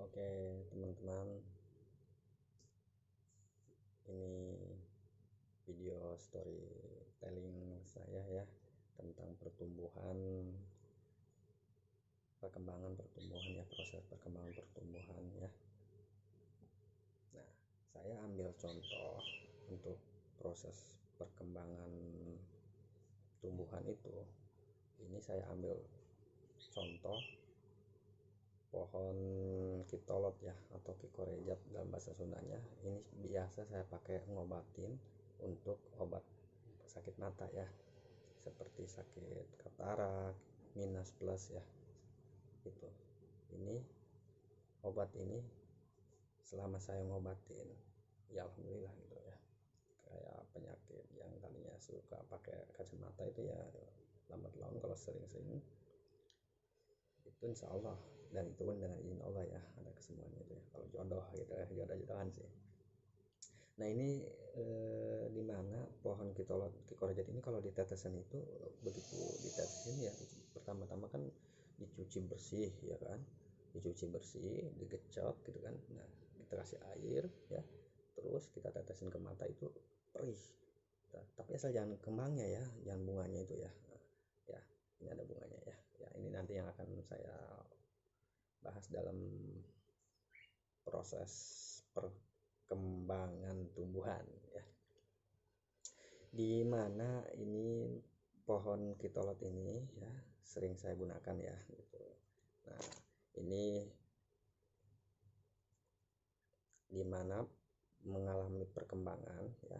Oke, teman-teman, ini video storytelling saya ya tentang perkembangan pertumbuhan ya, proses perkembangan pertumbuhan ya. Nah, saya ambil contoh untuk proses perkembangan tumbuhan itu. Ini saya ambil contoh pohon kitolot ya, atau kikorejat dalam bahasa Sundanya. Ini biasa saya pakai ngobatin untuk obat sakit mata ya, seperti sakit katarak, minus plus ya. Itu ini obat ini selama saya ngobatin ya alhamdulillah gitu ya. Kayak penyakit yang tadinya suka pakai kacamata itu ya lambat laun kalau sering-sering itu insya Allah, dan itu pun dengan izin Allah ya, ada kesemuanya itu ya, kalau jodoh gitu ya, jodoh-jodohan sih. Nah ini dimana pohon kikorejat ini kalau ditetesin itu, begitu ditetesin ya pertama-tama kan dicuci bersih ya kan, digecot gitu kan. Nah kita kasih air ya, terus kita tetesin ke mata itu perih. Nah, tapi asal jangan kembangnya ya, jangan bunganya itu ya. Ya ini ada bunganya ya. Ya ini nanti yang akan saya bahas dalam proses perkembangan tumbuhan ya. Di mana ini pohon kitolot ini ya sering saya gunakan ya gitu. Nah ini dimana mengalami perkembangan ya.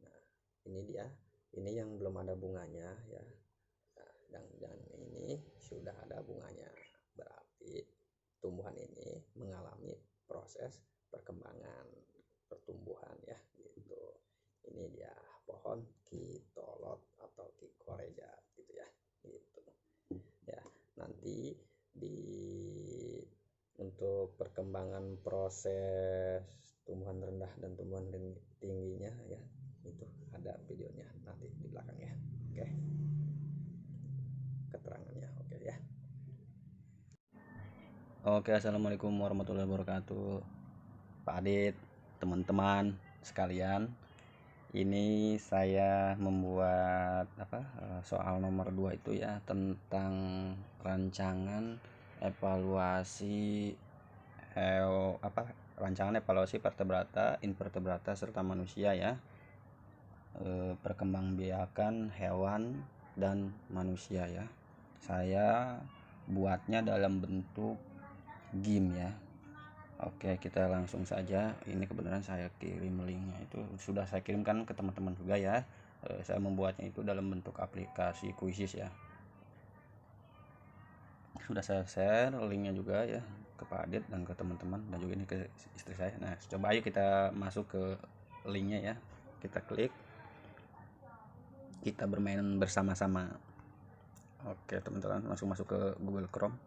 Nah ini dia, ini yang belum ada bunganya ya. Nah, dan ini sudah ada bunganya, berarti tumbuhan ini mengalami proses perkembangan pertumbuhan ya gitu. Ini dia pohon kitolot atau kikorejat gitu ya, gitu ya. Nanti untuk perkembangan proses tumbuhan rendah dan tumbuhan tingginya ya, itu ada videonya nanti di belakang ya. Oke, keterangannya oke ya. Oke, assalamualaikum warahmatullahi wabarakatuh, Pak Adit, teman-teman sekalian. Ini saya membuat soal nomor 2 itu ya, tentang rancangan evaluasi vertebrata, invertebrata serta manusia ya. Perkembangbiakan hewan dan manusia ya. Saya buatnya dalam bentuk GIM ya. Oke, kita langsung saja. Ini kebenaran saya kirim linknya, itu sudah saya kirimkan ke teman-teman juga ya. Saya membuatnya itu dalam bentuk aplikasi Quizzes ya. Sudah saya share linknya juga ya ke Pak Adit dan ke teman-teman, dan juga ini ke istri saya. Nah coba ayo kita masuk ke linknya ya, kita klik, kita bermain bersama-sama. Oke teman-teman, langsung masuk ke Google Chrome.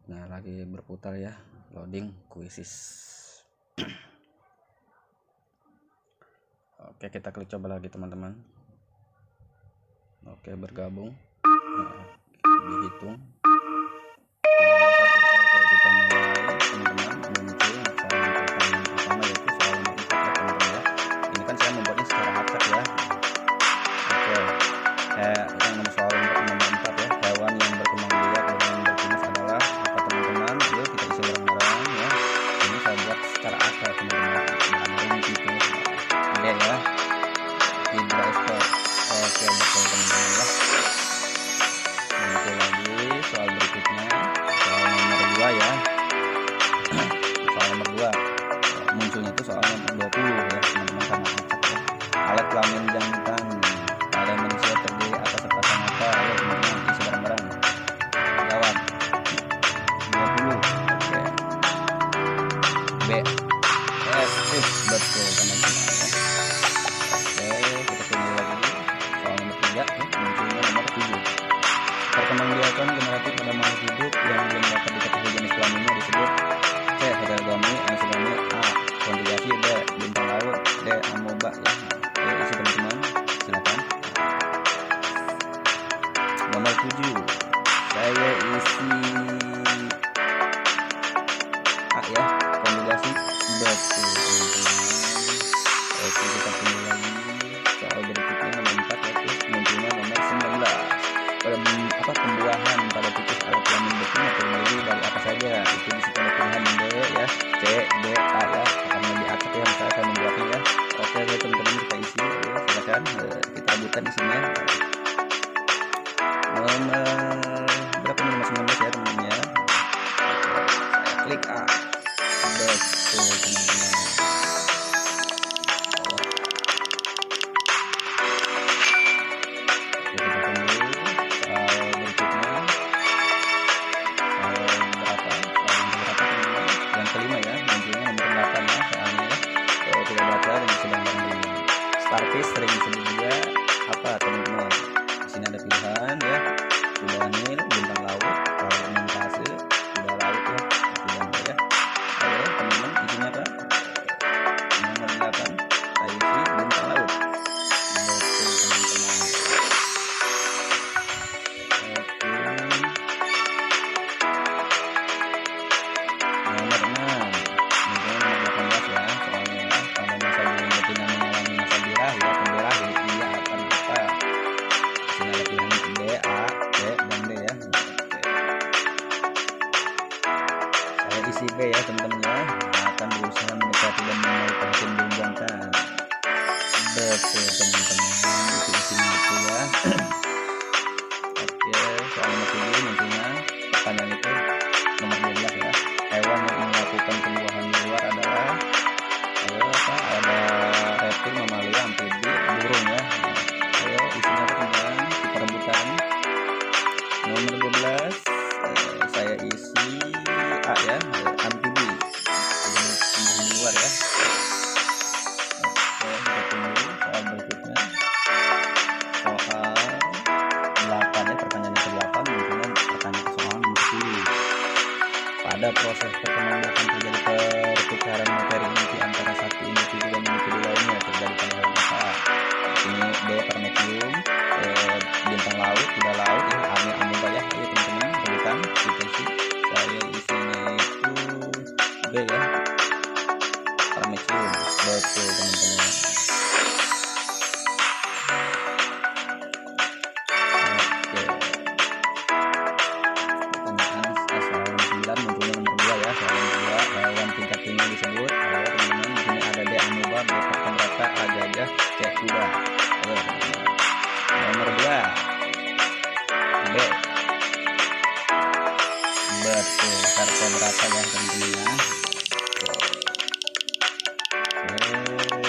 Nah lagi berputar ya, loading Quizzes. Oke, kita klik coba lagi teman-teman. Oke, bergabung. Nah, dihitung 3, 2, 1. Oke, kita mulai teman-teman. Muncul soal pertanyaan pertama, yaitu soal nomor 4 ya teman-teman ya. Ini kan saya membuatnya secara acak ya. Oke, yang nomor soal nomor 4 ya, hewan yang berkembang biak dengan bertunas adalah apa teman-teman? Yuk kita isi bareng-bareng ya. Ini saya buat secara acak teman-teman, ada rumit gitu ya. Hydra spot. Oke, betul teman-teman ya. Muncul lagi soal berikutnya, soal nomor 2 ya. Soal nomor 2 munculnya itu soal nomor 20 ya teman-teman, karena acak ya. Alat kelamin jantan pada manusia terdiri atas sepasang mata. Ayo teman-teman isi bareng-bareng, jawab. 20. Oke, B. Yes, betul teman-teman ya. Oke, kita tunggu lagi soal nomor 3 ya, munculnya nomor 7. Perkembangbiakan generatif pada makhluk hidup yang belum dapat diketahui jenis kelaminnya disebut C. Heterogami, anisogami, A. Konjugasi, D. Bintang laut, D. Amoeba ya. Oke, isi teman-teman, silakan. Nomor 7 saya isi klik A. Betul teman-teman. Kita tunggu soal berikutnya. Soal berapa? Teman-teman? Yang kelima ya, munculnya nomor 8 ya soalnya ya. Tidak baca dan sedang bareng-bareng. Starfish sering sedia apa teman-teman? Di sini ada pilihan ya. Kuda Nil, bintang laut, fermentasi, kuda laut ya, pilihan ya. Ayo teman-teman, isinya apa? Nomor 8, saya isi bintang laut. Betul teman-teman. Oke. Nomor 6, munculnya nomor 18 ya, soalnya pada masa burung betina mengalami masa birahi ya, pembirahi, ia akan apa? Di sini ada pilihan B, A, C, dan D ya. Saya isi B ya teman-teman ya, akan berusaha mendekati dan menarik perhatian burung jantan. Betul teman-teman, itu isinya itu ya. Oke, soal nomor 7 munculnya pertanyaan itu nomor 12 ya. Hewan yang melakukan pembuahan di luar adalah ada reptil, mamalia, amfibi, burung ya. Ayo isinya teman-teman, kita rebutan. Nomor 12 saya isi A ya, amfibi, di luar ya. Oke, kita tunggu soal berikutnya. Soal 8 ya, pertanyaan ke-8 munculnya pertanyaan soal nomor 10. Pada proses perkembangbiakan terjadi pertukaran materi inti antara satu individu dan individu lainnya, terjadi pada hewan apa? Di sini B, Paramecium, bintang laut, kuda laut ya, amoeba ya. Ayo teman-teman rebutan, kita isi. Saya isinya itu B ya, Paramecium. Betul teman-teman. Munculnya nomor 2 ya, soal nomor 2 hewan tingkat tinggi disebut. Ayo teman-teman, di sini ada D, amoeba, B, vertebrata, A, gajah, C, kuda. Ayo teman-teman. Nomor 2 B. Betul, vertebrata ya teman-teman ya. Oke.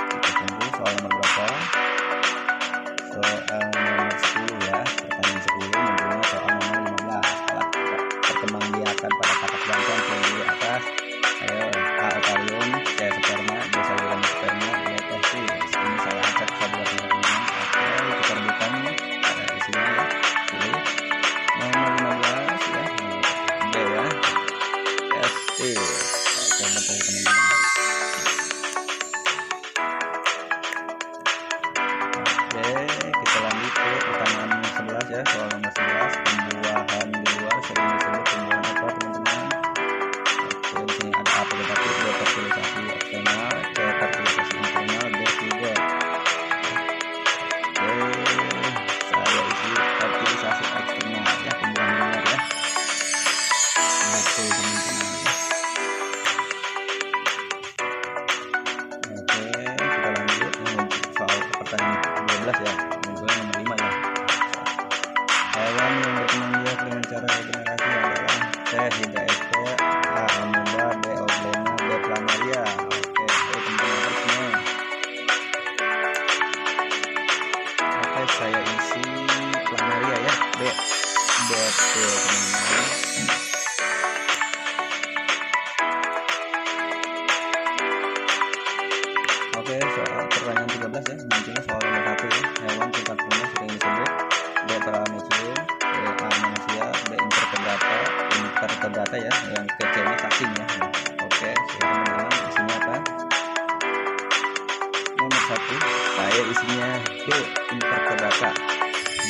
Kita tunggu soal nomor berapa? Soal nomor 10 ya, pertanyaan 10 munculnya soal nomor 15. Alat perkembangbiakan pada katak jantan di atas. Ayo, A, ovarium, C, sperma, D, saluran sperma, D, testis. Ini saya acak buat teman-teman. Oke, kita rebutan isinya ya. Pilih nomor 15 ya, D ya, testis. Oke, betul teman-teman. Kita lanjut ke pertanyaan 11 ya, soal nomor 11. Pembuahan di luar sering disebut pembuahan apa teman-teman? Oke, di sini ada A, vegetatif, B, fertilisasi eksternal, C, fertilisasi internal, D, zigot. Oke, saya isi fertilisasi eksternal ya, pembuahan di luar ya. Betul teman-teman. Oke, kita lanjut soal pertanyaan 12 ya, munculnya nomor 5 ya. Hewan yang berkembang biak dengan cara regenerasi adalah C, Hydra SP, A, amoeba, B, Euglena, D, planaria. Oke, ayo teman-teman terusnya. Oke, saya isi planaria ya, B. Betul teman-teman. Oke, soal pertanyaan 13 ya, munculnya soal nomor 1 ya. Hewan tingkat tinggi sering disebut D, Paramecium, D, A, manusia, D, invertebrata ya, yang kecilnya cacing ya. Oke, silakan teman-teman, isinya apa? Nomor 1 saya isinya D, invertebrata.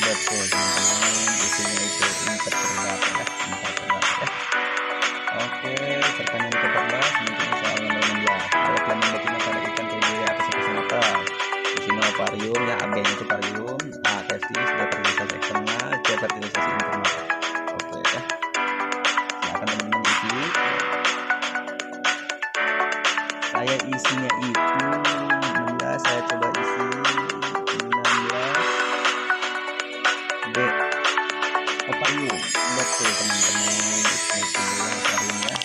Betul teman-teman, isinya itu invertebrata ya, invertebrata ya. Oke, pertanyaan ke-14 munculnya soal nomor 16. Alat kelamin betina pada ikan terdiri atas apa? Di sini ovarium ya, AB itu ovarium, A, testis, D, fertilisasi eksternal, C, fertilisasi internal. Oke ya, silakan teman-teman isi. Saya isinya itu 16, saya coba isi 16 D, akuarium. Betul teman-teman, itu adalah akuarium ya.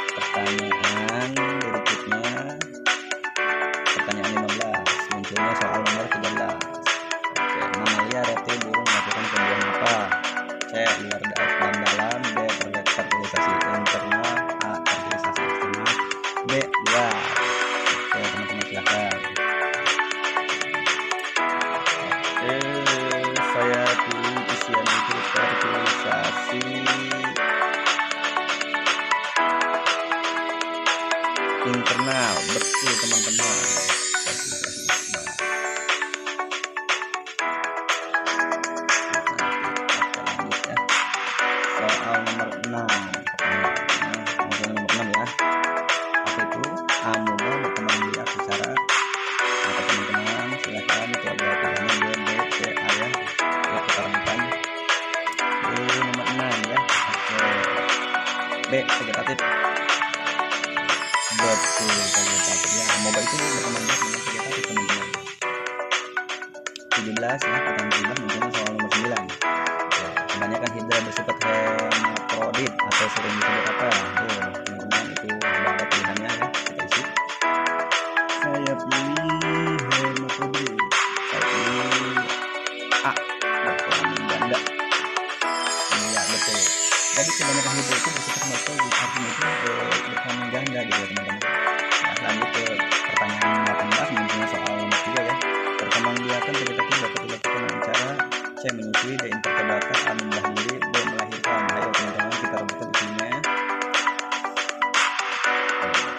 Oke, lanjut pertanyaan berikutnya. Pertanyaan 15, munculnya soal nomor 13. Oke, mamalia, reptil, burung melakukan pembuahan apa? C. Luar dan dalam. B. Fertilisasi internal. A. Fertilisasi eksternal. B. Luar. Oke teman-teman, silahkan. Oke, saya pilih isian itu fertilisasi internal. Betul teman-teman, fertilisasi internal. Soal nomor 6. Model nomor 6 ya. Apa itu? Amoeba berkembang biak secara apa teman-teman? Silakan, itu ada pilihannya B, B, C, A ya. Ya, perhatikan. Nomor 6 ya. Oke. B, vegetatif. Betul, vegetatif ya. Amoeba itu berkembang biak dengan vegetatif teman-teman. 17 ya, pertanyaan 17 munculnya soal nomor 9. Kebanyakan hidra bersifat hermafrodit atau sering disebut apa? Teman-teman, itu ada pilihannya ya, kita isi. Saya pilih hermafrodit. Saya pilih A, berkelamin ganda. Iya betul. Jadi kebanyakan hidra itu bersifat hermafrodit, artinya itu berkelamin ganda gitu ya teman-teman. Nah, lanjut ke pertanyaan 18 munculnya soal nomor 3 ya. Perkembangbiakan vegetatif dapat dilakukan dengan cara C. menyusui, D. invertebrata, A. membelah diri, D. melahirkan. Ayo teman-teman, kita rebutan isinya.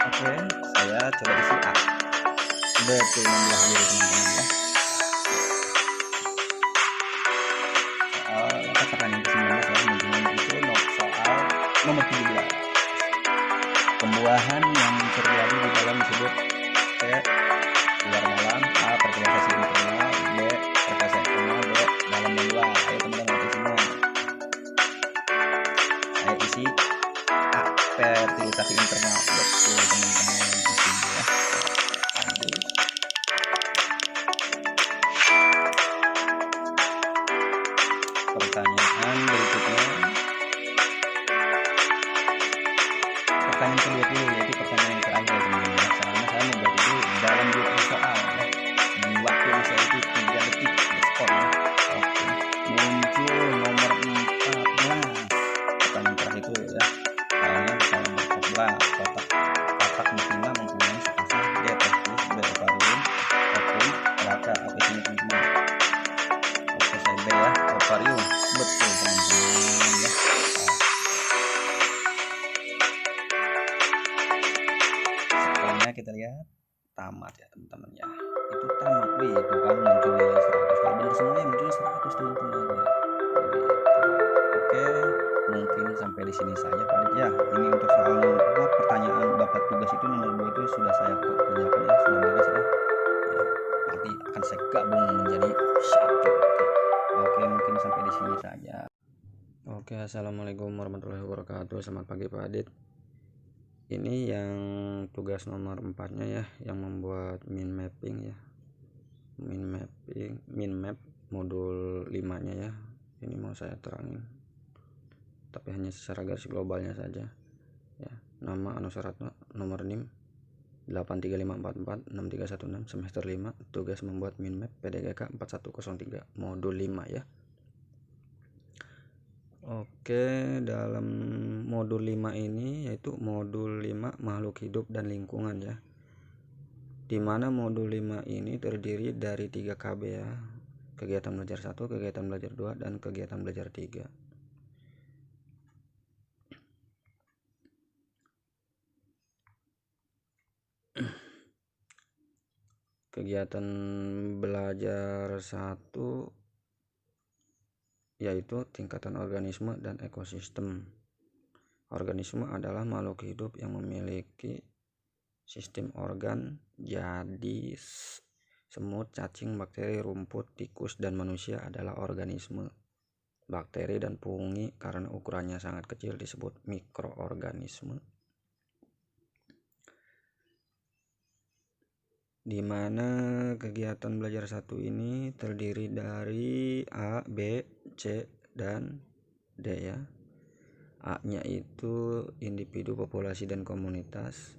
Oke, saya coba isi A. Betul, membelah diri teman-teman ya. Soal apa pertanyaan ke-19 ya, munculnya itu soal nomor 17. Pembuahan yang terjadi di dalam disebut C. luar dalam, A. fertilisasi internal, B. fertilisasi eksternal, D. dalam dan luar. Ayo teman-teman, isinya. Saya isi A. fertilisasi internal. Betul teman-teman, isinya ya. Lanjut. Pertanyaan berikutnya. Pertanyaan ke-20 yaitu pertanyaan yang terakhir teman-teman ya. Soalnya saya membuat itu dalam 20 soal ya. Di waktu yang saya itu 3 detik berskor ya. Oke. Muncul nomor 14. Pertanyaan terakhir itu ya. Soalnya soal nomor 14. Kotak betina mempunyai sepasang D. testis, B. ovarium, ovum, raka. Apa ini teman-teman? Oke, saya B ya, ovarium. Betul teman-teman ya. Skornya kita lihat tamat ya teman-teman ya. Itu tamat. Wih, itu kan muncul nilai 100. Kalau benar semuanya muncul 100 teman-teman ya. Gitu. Oke, mungkin sampai di sini saja Pak Adit ya. Ini untuk soal pertanyaan Bapak tugas itu nomor 2 itu sudah saya kerjakan ya, sudah beres ya. Nanti akan saya gabung menjadi satu. Oke, mungkin sampai di sini saja. Oke, assalamualaikum warahmatullahi wabarakatuh. Selamat pagi Pak Adit. Ini yang tugas nomor 4-nya ya, yang membuat min mapping ya. Min map modul 5-nya ya. Ini mau saya terangin. Tapi hanya secara garis globalnya saja. Ya, nama anu syaratnya nomor NIM 835446316 semester 5, tugas membuat min map PDGK 4103 modul 5 ya. Oke, dalam modul 5 ini yaitu modul 5 makhluk hidup dan lingkungan ya. Dimana modul 5 ini terdiri dari 3 KB ya. Kegiatan belajar 1, kegiatan belajar 2, dan kegiatan belajar 3. Kegiatan belajar 1 yaitu tingkatan organisme dan ekosistem. Organisme adalah makhluk hidup yang memiliki sistem organ, jadi semut, cacing, bakteri, rumput, tikus, dan manusia adalah organisme. Bakteri dan fungi karena ukurannya sangat kecil disebut mikroorganisme. di mana kegiatan belajar satu ini terdiri dari A, B, C, dan D ya. A-nya itu individu, populasi, dan komunitas.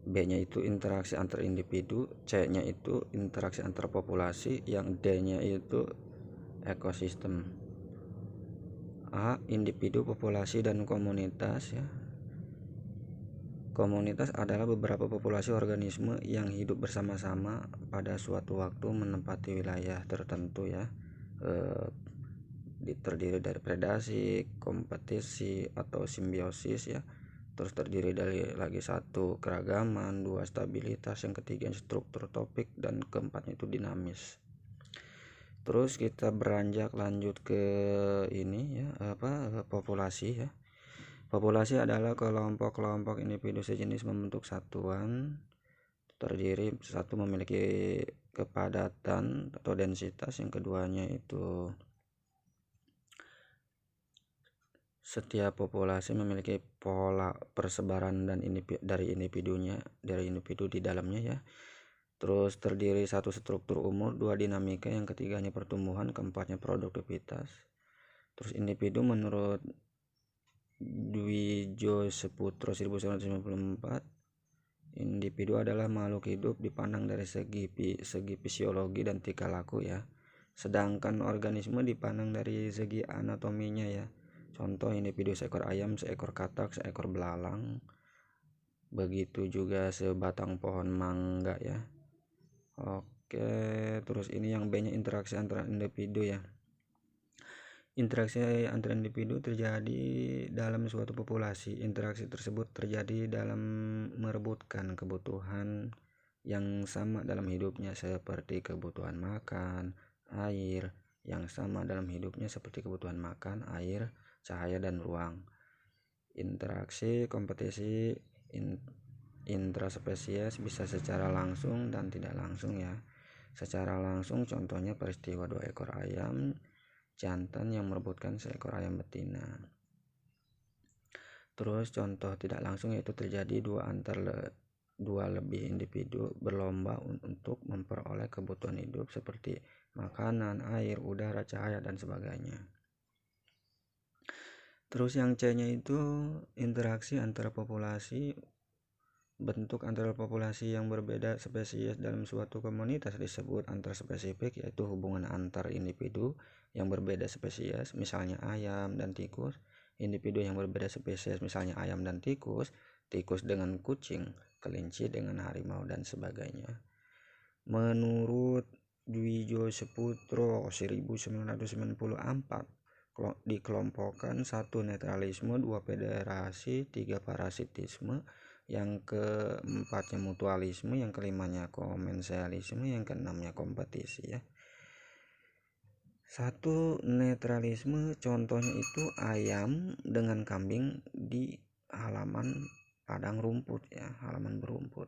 B-nya itu interaksi antar individu, C-nya itu interaksi antar populasi, yang D-nya itu ekosistem. A, individu, populasi, dan komunitas ya. Komunitas adalah beberapa populasi organisme yang hidup bersama-sama pada suatu waktu menempati wilayah tertentu ya. Terdiri dari predasi, kompetisi, atau simbiosis ya. Terus terdiri dari lagi satu keragaman, dua stabilitas, yang ketiga struktur topik, dan keempatnya itu dinamis. Terus kita beranjak lanjut ke ini ya, populasi ya. Populasi adalah kelompok-kelompok individu sejenis membentuk satuan, terdiri satu memiliki kepadatan atau densitas, yang keduanya itu setiap populasi memiliki pola persebaran dan dari individu di dalamnya ya. Terus terdiri satu struktur umur, dua dinamika, yang ketiganya pertumbuhan, keempatnya produktivitas. Terus individu menurut Dwijo Seputro 1994, individu adalah makhluk hidup dipandang dari segi fisiologi dan tingkah laku ya. Sedangkan organisme dipandang dari segi anatominya ya. Contoh individu seekor ayam, seekor katak, seekor belalang. Begitu juga sebatang pohon mangga ya. Oke, terus ini yang B-nya interaksi antara individu ya. Interaksi antara individu terjadi dalam suatu populasi. Interaksi tersebut terjadi dalam merebutkan kebutuhan yang sama dalam hidupnya, seperti kebutuhan makan, air, yang sama dalam hidupnya seperti kebutuhan makan, air, cahaya, dan ruang. Interaksi kompetisi intraspesies bisa secara langsung dan tidak langsung ya. Secara langsung contohnya peristiwa dua ekor ayam jantan yang merebutkan seekor ayam betina. Terus contoh tidak langsung yaitu terjadi dua lebih individu berlomba untuk memperoleh kebutuhan hidup seperti makanan, air, udara, cahaya, dan sebagainya. Terus yang C-nya itu interaksi antara populasi. Bentuk antara populasi yang berbeda spesies dalam suatu komunitas disebut antarspesifik, yaitu hubungan antar individu yang berbeda spesies, misalnya ayam dan tikus. Individu yang berbeda spesies, misalnya ayam dan tikus, tikus dengan kucing, kelinci dengan harimau, dan sebagainya. Menurut Dwijo Seputro 1994, dikelompokkan satu netralisme, dua federasi, tiga parasitisme, yang keempatnya mutualisme, yang kelimanya komensialisme, yang keenamnya kompetisi ya. Satu netralisme contohnya itu ayam dengan kambing di halaman padang rumput ya, halaman berumput.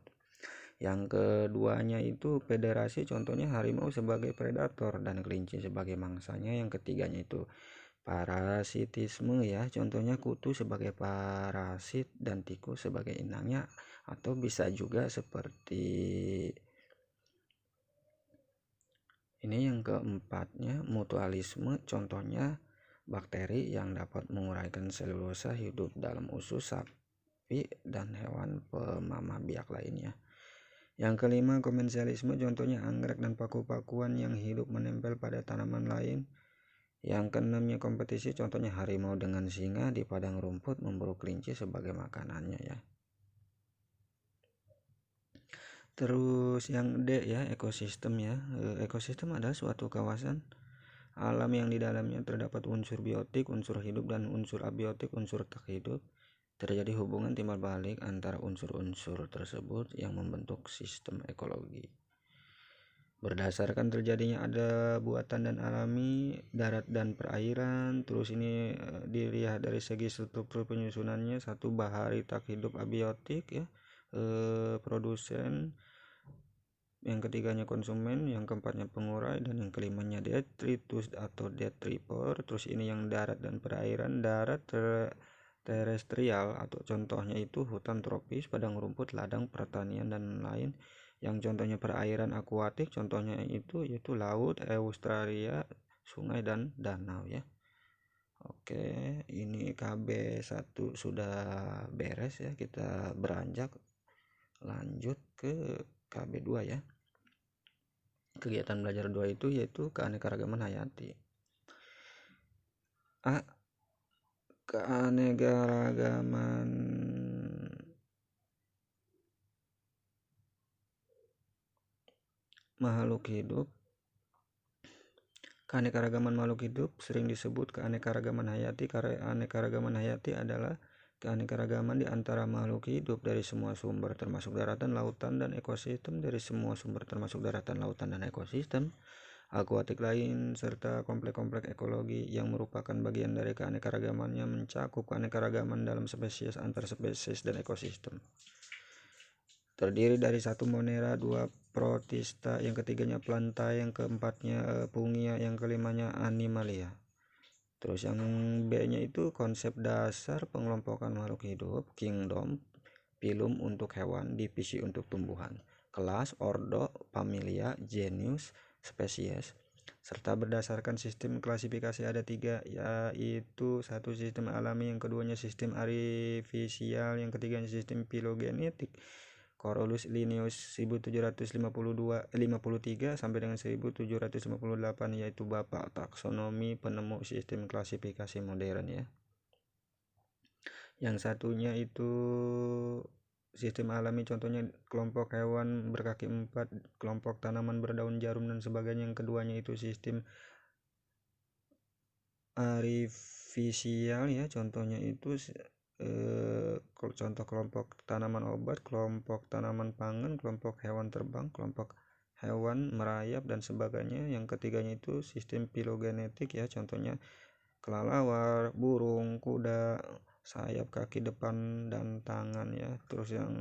Yang keduanya itu federasi, contohnya harimau sebagai predator dan kelinci sebagai mangsanya. Yang ketiganya itu parasitisme ya, contohnya kutu sebagai parasit dan tikus sebagai inangnya, atau bisa juga seperti ini yang keempatnya mutualisme, contohnya bakteri yang dapat menguraikan selulosa hidup dalam usus sapi dan hewan pemamah biak lainnya. Yang kelima komensialisme, contohnya anggrek dan paku-pakuan yang hidup menempel pada tanaman lain. Yang keenamnya kompetisi, contohnya harimau dengan singa di padang rumput memburu kelinci sebagai makanannya ya. Terus yang D ya, ekosistem ya. Ekosistem adalah suatu kawasan alam yang di dalamnya terdapat unsur biotik, unsur hidup, dan unsur abiotik, unsur tak hidup. Terjadi hubungan timbal balik antara unsur-unsur tersebut yang membentuk sistem ekologi. Berdasarkan terjadinya ada buatan dan alami, darat dan perairan. Terus ini dilihat dari segi struktur penyusunannya, satu bahari tak hidup abiotik ya, produsen, yang ketiganya konsumen, yang keempatnya pengurai, dan yang kelimanya detritus atau detripor. Terus ini yang darat dan perairan. Darat terestrial atau contohnya itu hutan tropis, padang rumput, ladang, pertanian, dan lain. yang contohnya perairan akuatik, contohnya itu yaitu laut, Australia, sungai dan danau ya. Oke, ini KB1 sudah beres ya, kita beranjak lanjut ke KB2 ya. Kegiatan belajar 2 itu yaitu keanekaragaman hayati. Keanekaragaman makhluk hidup. Keanekaragaman makhluk hidup sering disebut keanekaragaman hayati. Keanekaragaman hayati adalah keanekaragaman di antara makhluk hidup dari semua sumber termasuk daratan, lautan, dan ekosistem dari semua sumber termasuk daratan, lautan, dan ekosistem akuatik lain serta kompleks-kompleks ekologi yang merupakan bagian dari keanekaragamannya mencakup keanekaragaman dalam spesies, antar spesies, dan ekosistem. Terdiri dari 1 monera, 2 protista, yang ketiganya planta, yang keempatnya fungia, yang kelimanya animalia. Terus yang B-nya itu konsep dasar pengelompokan makhluk hidup, kingdom, phylum untuk hewan, divisi untuk tumbuhan, kelas, ordo, familia, genus, spesies, serta berdasarkan sistem klasifikasi ada 3, yaitu 1 sistem alami, yang keduanya sistem artifisial, yang ketiganya sistem filogenetik. Carolus Linnaeus 1753 sampai dengan 1758 yaitu bapak taksonomi, penemu sistem klasifikasi modern ya. Yang satunya itu sistem alami, contohnya kelompok hewan berkaki 4, kelompok tanaman berdaun jarum dan sebagainya. Yang keduanya itu sistem artifisial ya, contohnya itu contoh kelompok tanaman obat, kelompok tanaman pangan, kelompok hewan terbang, kelompok hewan merayap dan sebagainya. Yang ketiganya itu sistem filogenetik ya, contohnya kelelawar, burung, kuda, sayap, kaki depan dan tangan ya. Terus yang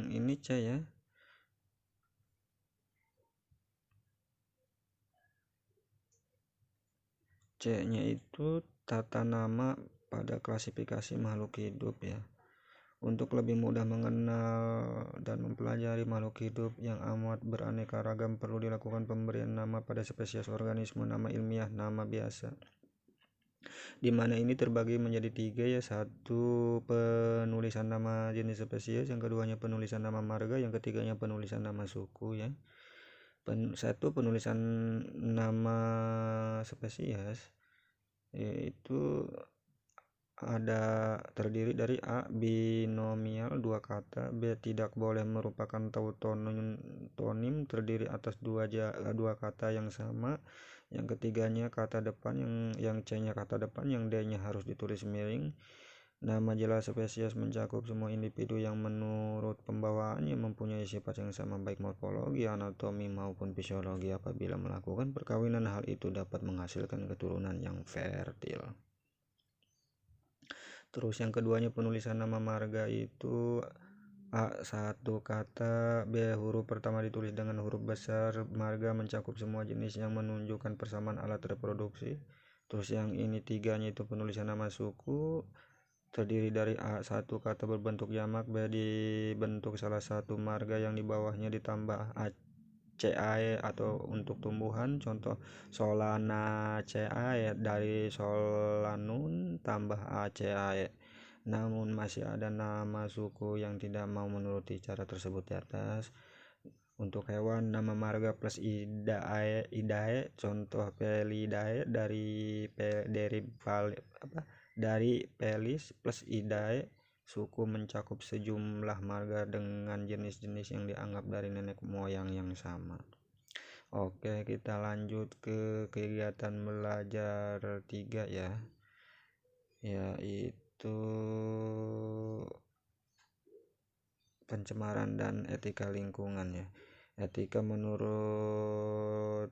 ini C ya. C-nya itu tata nama pada klasifikasi makhluk hidup ya. Untuk lebih mudah mengenal dan mempelajari makhluk hidup yang amat beraneka ragam, perlu dilakukan pemberian nama pada spesies organisme, nama ilmiah, nama biasa. Di mana ini terbagi menjadi 3 ya, 1 penulisan nama jenis spesies, yang keduanya penulisan nama marga, yang ketiganya penulisan nama suku ya. 1 penulisan nama spesies yaitu ada terdiri dari A. binomial 2 kata, B. tidak boleh merupakan tautonim terdiri atas 2 kata yang sama, yang ketiganya kata depan, yang C-nya kata depan, yang D-nya harus ditulis miring. Nama jelas spesies mencakup semua individu yang menurut pembawaannya mempunyai sifat yang sama baik morfologi, anatomi maupun fisiologi. Apabila melakukan perkawinan, hal itu dapat menghasilkan keturunan yang fertil. Terus yang keduanya penulisan nama marga itu A. 1 kata, B. huruf pertama ditulis dengan huruf besar. Marga mencakup semua jenis yang menunjukkan persamaan alat reproduksi. Terus yang ini 3-nya itu penulisan nama suku, terdiri dari A. 1 kata berbentuk jamak, B. dibentuk salah satu marga yang di bawahnya ditambah CAE atau untuk tumbuhan, contoh Solana CAE dari Solanum tambah ACAE. Namun masih ada nama suku yang tidak mau menuruti cara tersebut di atas. Untuk hewan, nama marga plus idae, contoh Felidae dari Felis plus idae. Suku mencakup sejumlah marga dengan jenis-jenis yang dianggap dari nenek moyang yang sama. Oke, kita lanjut ke kegiatan belajar 3 ya, yaitu pencemaran dan etika lingkungan ya. Etika menurut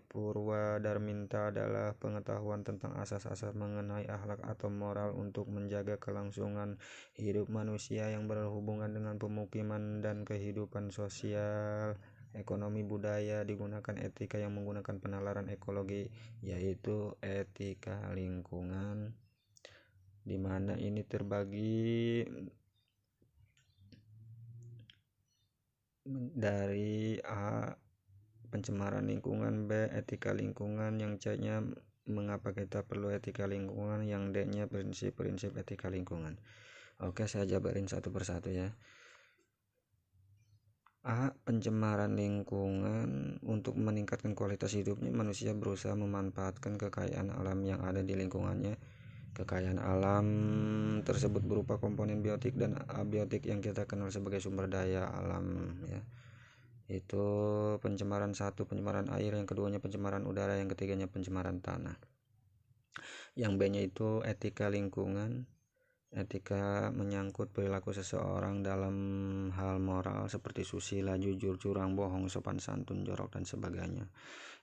Purwadarminta adalah pengetahuan tentang asas-asas mengenai akhlak atau moral untuk menjaga kelangsungan hidup manusia yang berhubungan dengan pemukiman dan kehidupan sosial, ekonomi budaya, digunakan etika yang menggunakan penalaran ekologi, yaitu etika lingkungan, di mana ini terbagi dari A, pencemaran lingkungan, B, etika lingkungan, yang C-nya mengapa kita perlu etika lingkungan, yang D-nya prinsip-prinsip etika lingkungan. Oke, saya jabarin satu persatu ya. A. Pencemaran lingkungan. Untuk meningkatkan kualitas hidupnya, manusia berusaha memanfaatkan kekayaan alam yang ada di lingkungannya. Kekayaan alam tersebut berupa komponen biotik dan abiotik yang kita kenal sebagai sumber daya alam ya. Itu pencemaran satu, pencemaran air, yang keduanya pencemaran udara, yang ketiganya pencemaran tanah. Yang B-nya itu etika lingkungan. Etika menyangkut perilaku seseorang dalam hal moral seperti susila, jujur, curang, bohong, sopan santun, jorok, dan sebagainya.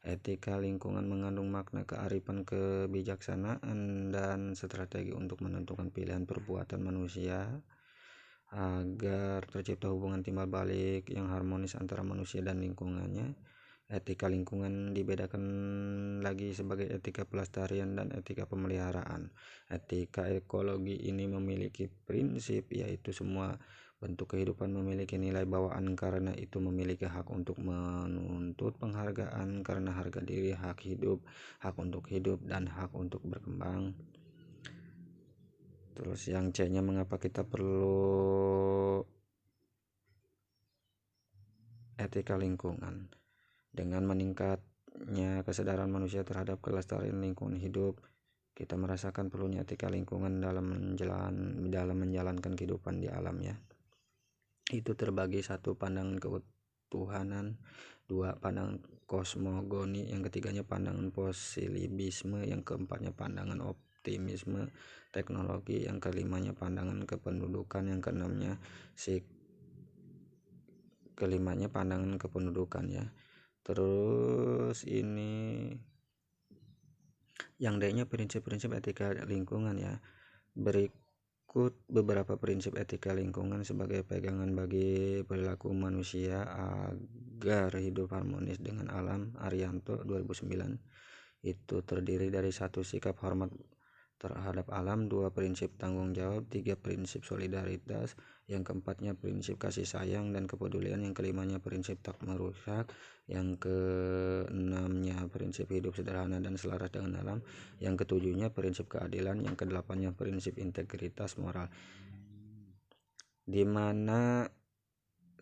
Etika lingkungan mengandung makna kearifan, kebijaksanaan, dan strategi untuk menentukan pilihan perbuatan manusia agar tercipta hubungan timbal balik yang harmonis antara manusia dan lingkungannya. Etika lingkungan dibedakan lagi sebagai etika pelestarian dan etika pemeliharaan. Etika ekologi ini memiliki prinsip, yaitu semua bentuk kehidupan memiliki nilai bawaan, karena itu memiliki hak untuk menuntut penghargaan karena harga diri, hak hidup, hak untuk hidup, dan hak untuk berkembang. Terus yang C-nya mengapa kita perlu etika lingkungan. Dengan meningkatnya kesadaran manusia terhadap kelestarian lingkungan hidup, kita merasakan perlunya etika lingkungan dalam menjalankan kehidupan di alam ya. Itu terbagi satu, pandangan keutuhanan, dua, pandangan kosmogoni, yang ketiganya pandangan posibilisme, yang keempatnya pandangan optimisme teknologi, yang kelimanya pandangan kependudukan, yang kelimanya pandangan kependudukan ya. Terus ini yang D-nya prinsip-prinsip etika lingkungan ya. Berikut beberapa prinsip etika lingkungan sebagai pegangan bagi perilaku manusia agar hidup harmonis dengan alam. Arianto 2009. Itu terdiri dari 1, sikap hormat terhadap alam, 2, prinsip tanggung jawab, 3, prinsip solidaritas, yang keempatnya prinsip kasih sayang dan kepedulian, yang kelimanya prinsip tak merusak, yang keenamnya prinsip hidup sederhana dan selaras dengan alam, yang ketujuhnya prinsip keadilan, yang kedelapannya prinsip integritas moral. Dimana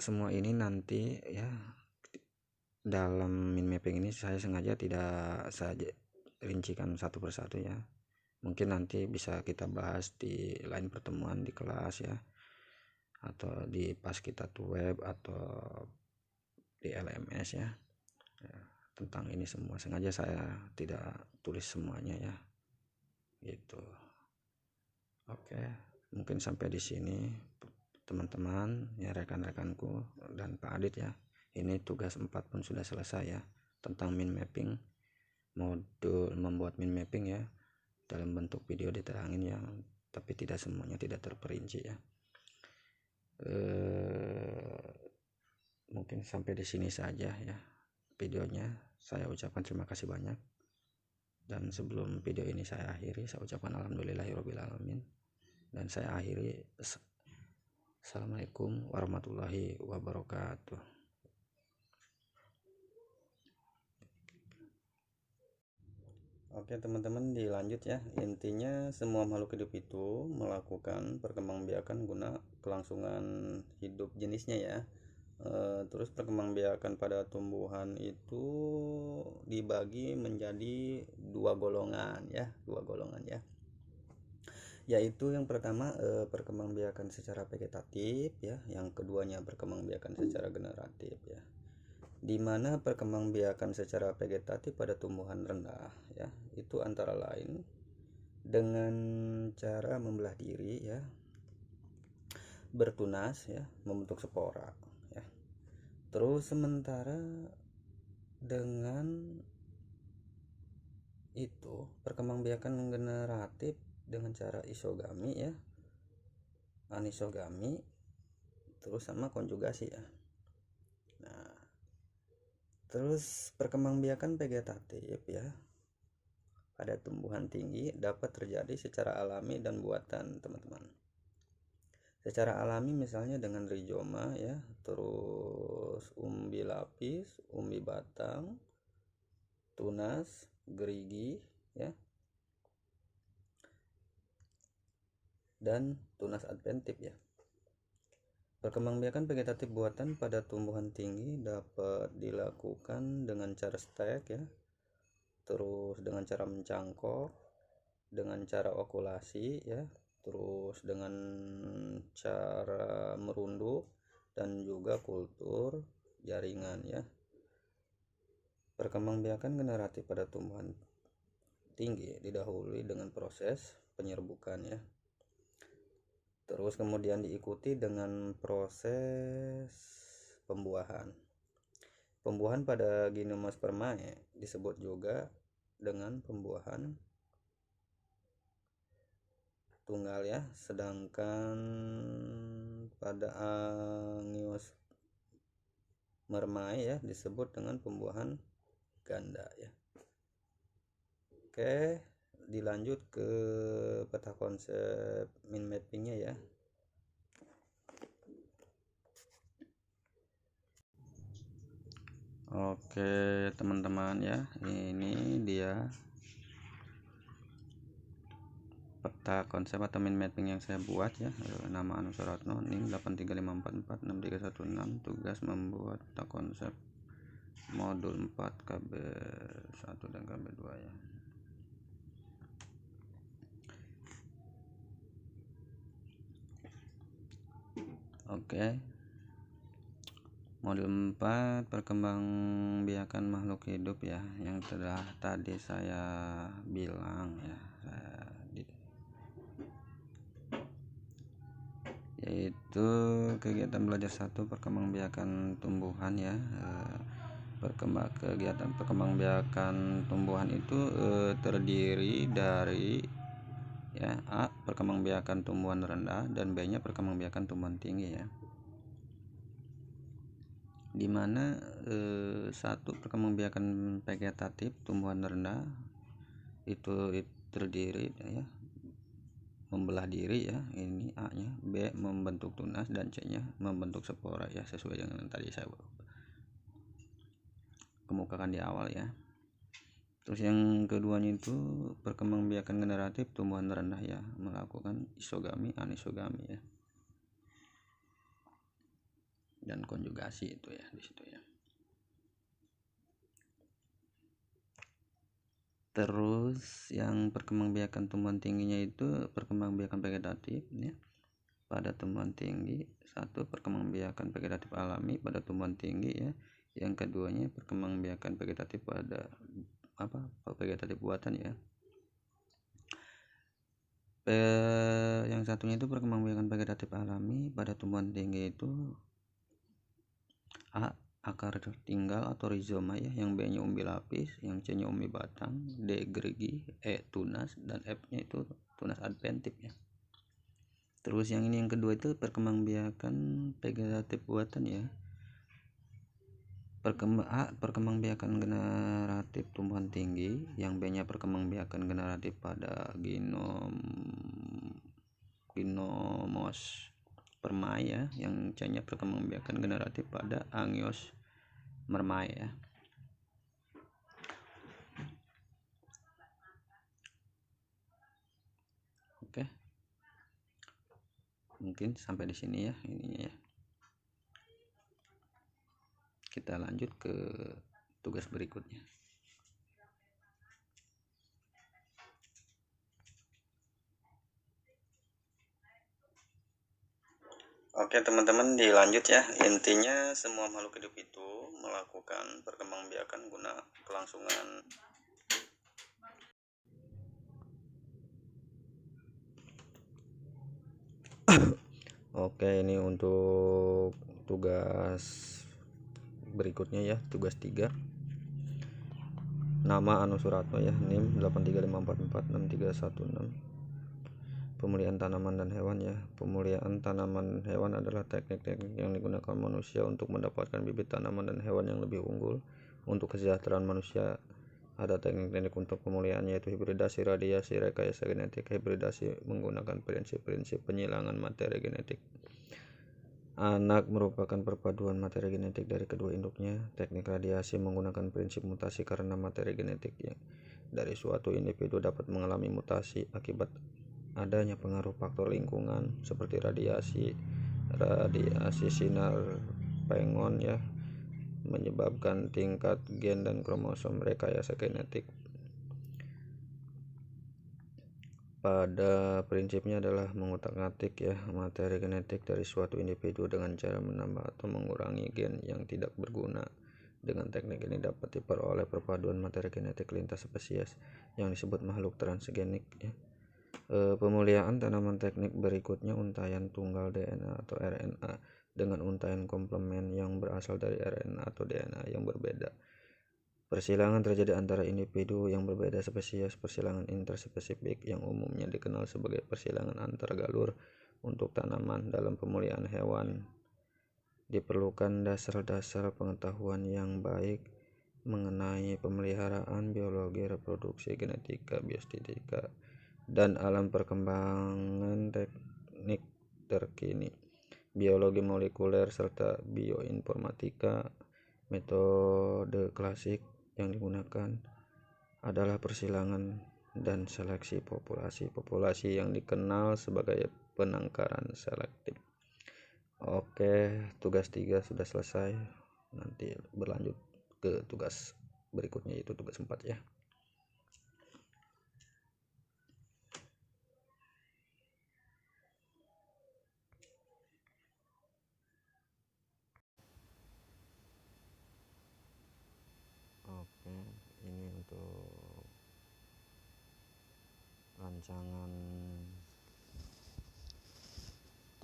semua ini nanti ya dalam mind mapping ini saya sengaja tidak saja rincikan satu persatu ya. Mungkin nanti bisa kita bahas di lain pertemuan di kelas ya, atau di pas kita tuh web atau di LMS ya, tentang ini semua. Sengaja saya tidak tulis semuanya ya gitu. Oke, mungkin sampai di sini teman-teman ya, rekan-rekanku dan Pak Adit ya. Ini tugas 4 pun sudah selesai ya, tentang mind mapping, modul membuat mind mapping ya, dalam bentuk video diterangin ya, tapi tidak semuanya, tidak terperinci ya. Mungkin sampai di sini saja ya videonya. Saya ucapkan terima kasih banyak, dan sebelum video ini saya akhiri, saya ucapkan alhamdulillahirabbil alamin, dan saya akhiri assalamualaikum warahmatullahi wabarakatuh. Oke teman-teman, dilanjut ya. Intinya semua makhluk hidup itu melakukan perkembangbiakan guna kelangsungan hidup jenisnya ya. Terus perkembangbiakan pada tumbuhan itu dibagi menjadi dua golongan ya, yaitu yang pertama perkembangbiakan secara vegetatif ya, yang keduanya perkembangbiakan secara generatif ya. Di mana perkembangbiakan secara vegetatif pada tumbuhan rendah ya, itu antara lain dengan cara membelah diri ya, bertunas ya, membentuk spora ya. Terus sementara dengan itu perkembangbiakan generatif dengan cara isogami ya, anisogami, terus sama konjugasi ya. Nah, Terus perkembangbiakan vegetatif ya pada tumbuhan tinggi dapat terjadi secara alami dan buatan, teman-teman. Secara alami misalnya dengan rizoma ya, terus umbi lapis, umbi batang, tunas, gerigi ya, dan tunas adventif ya. Perkembangbiakan vegetatif buatan pada tumbuhan tinggi dapat dilakukan dengan cara stek ya, terus dengan cara mencangkok, dengan cara okulasi ya, terus dengan cara merunduk, dan juga kultur jaringan ya. Perkembangbiakan generatif pada tumbuhan tinggi didahului dengan proses penyerbukan ya, terus kemudian diikuti dengan proses pembuahan. Pembuahan pada Gymnospermae disebut juga dengan pembuahan tunggal ya, sedangkan pada Angiospermae ya disebut dengan pembuahan ganda ya. Oke, dilanjut ke peta konsep min mappingnya ya. Oke teman-teman ya, ini dia peta konsep atau min mapping yang saya buat ya. Nama Anu Suratno, NIM 835446316, tugas membuat peta konsep modul 4 KB1 dan KB2 ya. Oke, modul 4 perkembangbiakan makhluk hidup ya, yang telah tadi saya bilang ya, yaitu kegiatan belajar 1 perkembangbiakan tumbuhan ya. Kegiatan perkembangbiakan tumbuhan itu terdiri dari ya, A. perkembangbiakan tumbuhan rendah, dan B nya perkembangbiakan tumbuhan tinggi ya, dimana 1 perkembangbiakan vegetatif tumbuhan rendah itu terdiri ya, membelah diri ya, ini A nya, B membentuk tunas, dan C nya membentuk spora ya, sesuai dengan yang tadi saya kemukakan di awal ya. Terus yang keduanya itu perkembangbiakan generatif tumbuhan rendah ya, melakukan isogami, anisogami ya, dan konjugasi itu ya di situ ya. Terus yang perkembangbiakan tumbuhan tingginya itu perkembangbiakan vegetatif ya pada tumbuhan tinggi. 1 perkembangbiakan vegetatif alami pada tumbuhan tinggi ya. Yang keduanya perkembangbiakan vegetatif pada vegetatif buatan ya. Yang satunya itu perkembangbiakan vegetatif alami pada tumbuhan tinggi itu A. akar tinggal atau rizoma ya, yang B nya umbi lapis, yang C nya umbi batang, D gerigi, E tunas, dan F nya itu tunas adventif ya. Terus yang ini yang kedua itu perkembangbiakan vegetatif buatan ya. Perkembangbiakan generatif tumbuhan tinggi, yang B nya perkembangbiakan generatif pada Gymnospermae ya, yang C nya perkembangbiakan generatif pada Angiospermae ya. Oke, mungkin sampai di sini ya ininya ya. Kita lanjut ke tugas berikutnya. Oke teman-teman, dilanjut ya. Intinya semua makhluk hidup itu melakukan perkembangbiakan guna kelangsungan Oke, ini untuk tugas berikutnya ya, tugas 3. Nama Anu Suratno ya, NIM 835446316. Pemulihan tanaman dan hewan ya. Pemulihan tanaman dan hewan adalah teknik-teknik yang digunakan manusia untuk mendapatkan bibit tanaman dan hewan yang lebih unggul Untuk kesejahteraan manusia ada teknik-teknik untuk pemulihan, yaitu hibridasi, radiasi, rekayasa genetik. Hibridasi menggunakan prinsip-prinsip penyilangan materi genetik anak merupakan perpaduan materi genetik dari kedua induknya. Teknik radiasi menggunakan prinsip mutasi karena materi genetik dari suatu individu dapat mengalami mutasi akibat adanya pengaruh faktor lingkungan seperti radiasi sinar pengon menyebabkan tingkat gen dan kromosom. Rekayasa genetik pada prinsipnya adalah mengutak-atik materi genetik dari suatu individu dengan cara menambah atau mengurangi gen yang tidak berguna. Dengan teknik ini dapat diperoleh perpaduan materi genetik lintas spesies yang disebut makhluk transgenik. Pemulihan tanaman. Teknik berikutnya untaian tunggal DNA atau RNA dengan untaian komplement yang berasal dari RNA atau DNA yang berbeda. Persilangan terjadi antara individu yang berbeda spesies. Persilangan interspesifik yang umumnya dikenal sebagai persilangan antar galur. Untuk tanaman dalam pemulihan hewan diperlukan dasar-dasar pengetahuan yang baik mengenai pemeliharaan, biologi, reproduksi, genetika, biostatika, dan alam perkembangan teknik terkini, biologi molekuler, serta bioinformatika. Metode klasik yang digunakan adalah persilangan dan seleksi populasi yang dikenal sebagai penangkaran selektif. Oke, tugas 3 sudah selesai. Nanti berlanjut ke tugas berikutnya, yaitu tugas 4 ya. Oke, ini untuk rancangan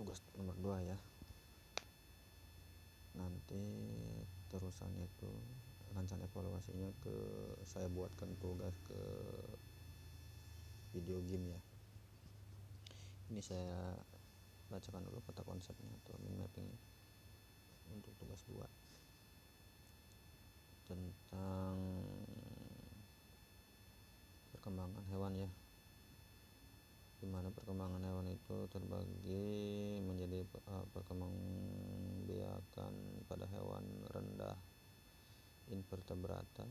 tugas nomor 2 ya. Nanti terusannya itu rancangan evaluasinya saya buatkan tugas ke video game ya. Ini saya bacakan dulu kata konsepnya atau mind mapping untuk tugas 2 tentang perkembangan hewan ya, dimana perkembangan hewan itu terbagi menjadi perkembangbiakan pada hewan rendah invertebrata,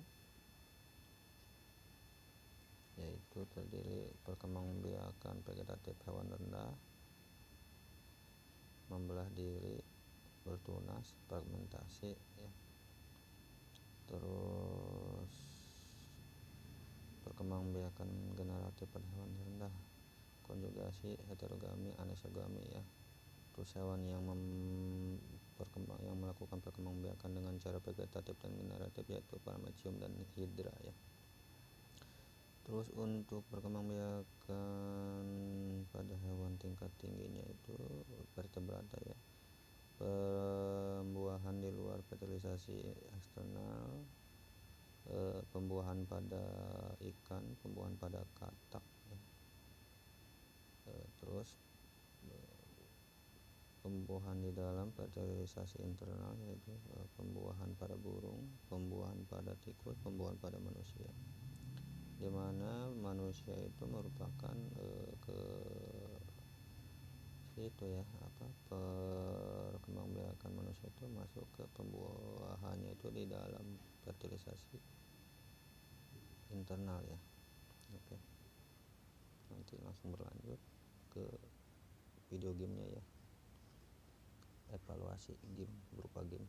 yaitu terdiri perkembangbiakan vegetatif hewan rendah, membelah diri, bertunas, fragmentasi ya. Terus perkembangbiakan generatif pada hewan rendah, konjugasi, heterogami, anisogami ya. Terus hewan yang melakukan perkembangbiakan dengan cara vegetatif dan generatif, yaitu paramecium dan hydra ya. Terus untuk perkembangbiakan pada hewan tingkat tingginya itu vertebrata ya, pembuahan di luar fertilisasi eksternal, pembuahan pada ikan, pembuahan pada katak ya. Terus pembuahan di dalam fertilisasi internal, yaitu pembuahan pada burung, pembuahan pada tikus, pembuahan pada manusia, di mana manusia itu merupakan perkembangbiakan manusia itu masuk ke pembuahannya itu di dalam fertilisasi internal ya. Oke, nanti langsung berlanjut ke video gamenya ya, evaluasi game berupa game.